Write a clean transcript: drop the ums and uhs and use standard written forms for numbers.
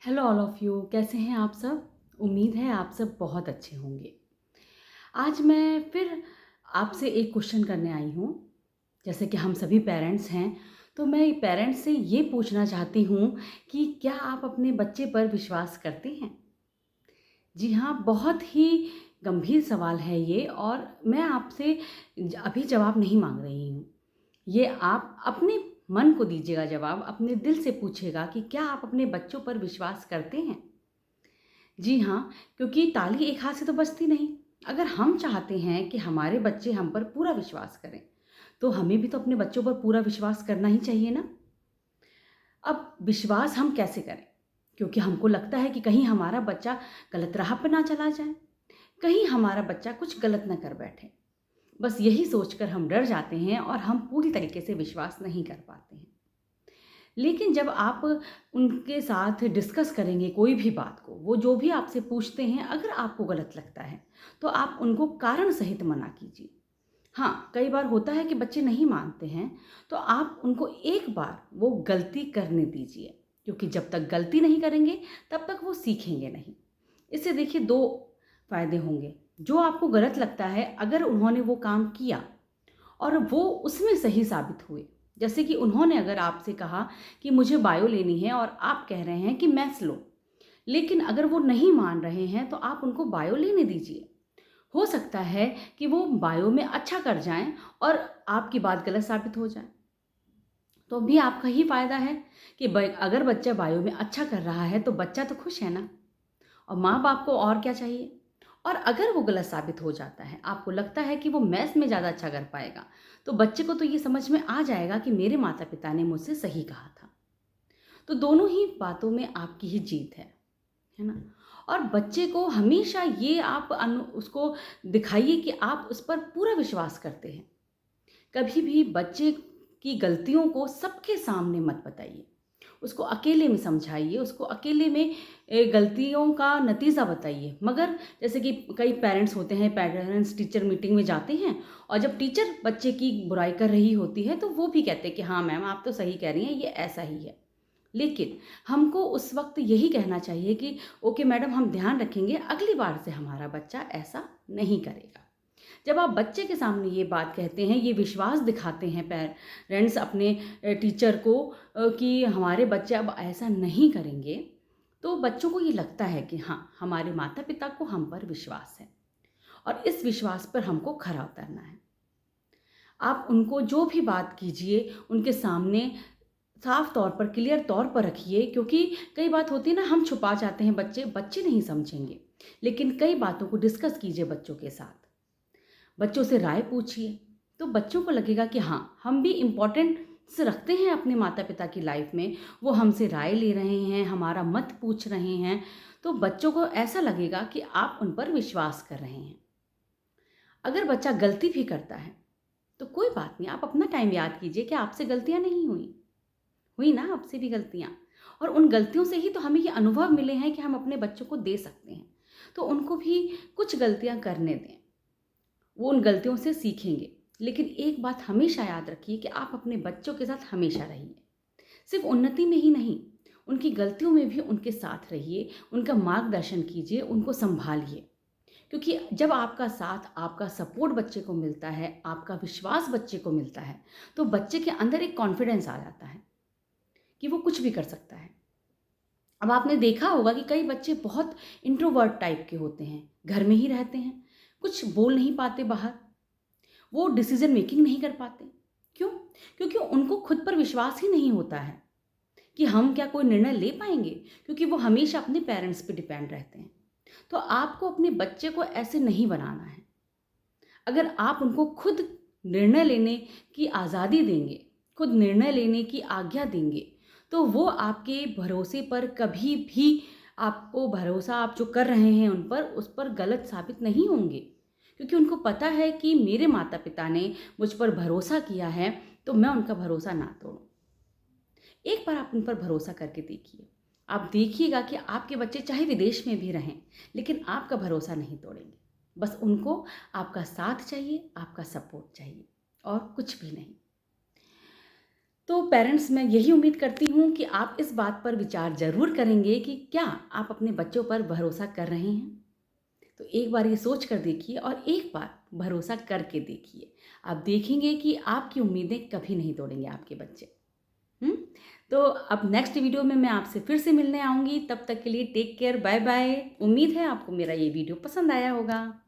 Hello all of you, कैसे हैं आप सब? उम्मीद है आप सब बहुत अच्छे होंगे। आज मैं फिर आपसे एक क्वेश्चन करने आई हूँ। जैसे कि हम सभी पेरेंट्स हैं, तो मैं पेरेंट्स से ये पूछना चाहती हूँ कि क्या आप अपने बच्चे पर विश्वास करते हैं? जी हाँ, बहुत ही गंभीर सवाल है ये और मैं आपसे अभी जवाब नहीं माँग रही हूँ। ये आप अपने मन को दीजिएगा जवाब, अपने दिल से पूछिएगा कि क्या आप अपने बच्चों पर विश्वास करते हैं? जी हाँ, क्योंकि ताली एक हाथ से तो बजती नहीं। अगर हम चाहते हैं कि हमारे बच्चे हम पर पूरा विश्वास करें, तो हमें भी तो अपने बच्चों पर पूरा विश्वास करना ही चाहिए ना? अब विश्वास हम कैसे करें? क्योंकि हमको लगता है कि कहीं हमारा बच्चा गलत राह पे ना चला जाए, कहीं हमारा बच्चा कुछ गलत ना कर बैठे। बस यही सोचकर हम डर जाते हैं और हम पूरी तरीके से विश्वास नहीं कर पाते हैं। लेकिन जब आप उनके साथ डिस्कस करेंगे कोई भी बात को, वो जो भी आपसे पूछते हैं, अगर आपको गलत लगता है, तो आप उनको कारण सहित मना कीजिए। हाँ, कई बार होता है कि बच्चे नहीं मानते हैं, तो आप उनको एक बार वो गलती करने दीजिए, क्योंकि जब तक गलती नहीं करेंगे, तब तक वो सीखेंगे नहीं। इससे देखिए 2 फ़ायदे होंगे। जो आपको गलत लगता है, अगर उन्होंने वो काम किया और वो उसमें सही साबित हुए। जैसे कि उन्होंने अगर आपसे कहा कि मुझे बायो लेनी है और आप कह रहे हैं कि मैथ्स लो, लेकिन अगर वो नहीं मान रहे हैं तो आप उनको बायो लेने दीजिए। हो सकता है कि वो बायो में अच्छा कर जाएँ और आपकी बात गलत साबित हो जाए। तो भी आपका ही फ़ायदा है कि ब अगर बच्चा बायो में अच्छा कर रहा है तो बच्चा तो खुश है ना। और माँ-बाप को और क्या चाहिए? और अगर वो गलत साबित हो जाता है, आपको लगता है कि वो मैथ्स में ज़्यादा अच्छा कर पाएगा, तो बच्चे को तो ये समझ में आ जाएगा कि मेरे माता-पिता ने मुझसे सही कहा था। तो दोनों ही बातों में आपकी ही जीत है ना? और बच्चे को हमेशा ये आप उसको दिखाइए कि आप उस पर पूरा विश्वास करते हैं। कभी भी बच्चे की गलतियों को सबके सामने मत बताइए। उसको अकेले में समझाइए, उसको अकेले में गलतियों का नतीजा बताइए। मगर जैसे कि कई पेरेंट्स होते हैं, पेरेंट्स टीचर मीटिंग में जाते हैं और जब टीचर बच्चे की बुराई कर रही होती है, तो वो भी कहते हैं कि हाँ मैम, आप तो सही कह रही हैं, ये ऐसा ही है। लेकिन हमको उस वक़्त यही कहना चाहिए कि ओके मैडम, हम ध्यान रखेंगे, अगली बार से हमारा बच्चा ऐसा नहीं करेगा। जब आप बच्चे के सामने ये बात कहते हैं, ये विश्वास दिखाते हैं पेरेंट्स अपने टीचर को कि हमारे बच्चे अब ऐसा नहीं करेंगे, तो बच्चों को ये लगता है कि हाँ, हमारे माता-पिता को हम पर विश्वास है और इस विश्वास पर हमको खरा उतरना है। आप उनको जो भी बात कीजिए, उनके सामने साफ तौर पर, क्लियर तौर पर रखिए, क्योंकि कई बात होती है ना, हम छुपा जाते हैं, बच्चे नहीं समझेंगे। लेकिन कई बातों को डिस्कस कीजिए बच्चों के साथ। बच्चों से राय पूछिए, तो बच्चों को लगेगा कि हाँ, हम भी इम्पोर्टेंस रखते हैं अपने माता-पिता की लाइफ में, वो हमसे राय ले रहे हैं, हमारा मत पूछ रहे हैं, तो बच्चों को ऐसा लगेगा कि आप उन पर विश्वास कर रहे हैं। अगर बच्चा गलती भी करता है, तो कोई बात नहीं, आप अपना टाइम याद कीजिए कि आपसे गलतियाँ नहीं हुई, हुई ना आपसे भी गलतियाँ, और उन गलतियों से ही तो हमें ये अनुभव मिले हैं कि हम अपने बच्चों को दे सकते हैं। तो उनको भी कुछ गलतियाँ करने दें। वो उन गलतियों से सीखेंगे। लेकिन एक बात हमेशा याद रखिए कि आप अपने बच्चों के साथ हमेशा रहिए। सिर्फ़ उन्नति में ही नहीं, उनकी गलतियों में भी उनके साथ रहिए, उनका मार्गदर्शन कीजिए, उनको सँभालिए। क्योंकि जब आपका साथ, आपका सपोर्ट बच्चे को मिलता है, आपका विश्वास बच्चे को मिलता है, तो बच्चे के अंदर एक कॉन्फिडेंस आ जाता है कि वो कुछ भी कर सकता है। अब आपने देखा होगा कि कई बच्चे बहुत इंट्रोवर्ट टाइप के होते हैं, घर में ही रहते हैं, कुछ बोल नहीं पाते बाहर। वो डिसीज़न मेकिंग नहीं कर पाते। क्यों? क्योंकि उनको खुद पर विश्वास ही नहीं होता है कि हम क्या कोई निर्णय ले पाएँगे, क्योंकि वो हमेशा अपने पेरेंट्स पे डिपेंड रहते हैं। तो आपको अपने बच्चे को ऐसे नहीं बनाना है। अगर आप उनको खुद निर्णय लेने की आज़ादी देंगे, खुद निर्णय लेने की आज्ञा देंगे, तो वो आपके भरोसे पर कभी भी, आपको भरोसा आप जो कर रहे हैं उन पर, उस पर गलत साबित नहीं होंगे। क्योंकि उनको पता है कि मेरे माता-पिता ने मुझ पर भरोसा किया है, तो मैं उनका भरोसा ना तोड़ूँ। एक बार आप उन पर भरोसा करके देखिए। आप देखिएगा कि आपके बच्चे चाहे विदेश में भी रहें, लेकिन आपका भरोसा नहीं तोड़ेंगे। बस उनको आपका साथ चाहिए, आपका सपोर्ट चाहिए और कुछ भी नहीं। तो पेरेंट्स, मैं यही उम्मीद करती हूँ कि आप इस बात पर विचार ज़रूर करेंगे कि क्या आप अपने बच्चों पर भरोसा कर रहे हैं? तो एक बार ये सोच कर देखिए और एक बार भरोसा करके देखिए। आप देखेंगे कि आपकी उम्मीदें कभी नहीं तोड़ेंगे आपके बच्चे। हुँ? तो अब नेक्स्ट वीडियो में मैं आपसे फिर से मिलने आऊँगी, तब तक के लिए टेक केयर, बाय-बाय। उम्मीद है आपको मेरा ये वीडियो पसंद आया होगा।